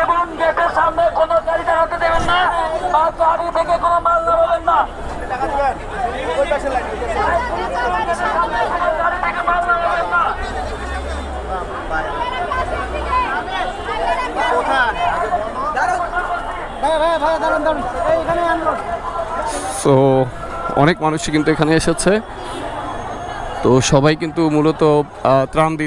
এবং গেটের সামনে কোনো গাড়ি দাঁড়াতে দেবেন না, বা গাড়ি থেকে কোনো মাল নামাবেন না। সো অনেক মানুষই কিন্তু এখানে এসেছে, তো সবাই কিন্তু মূলত ত্রাণ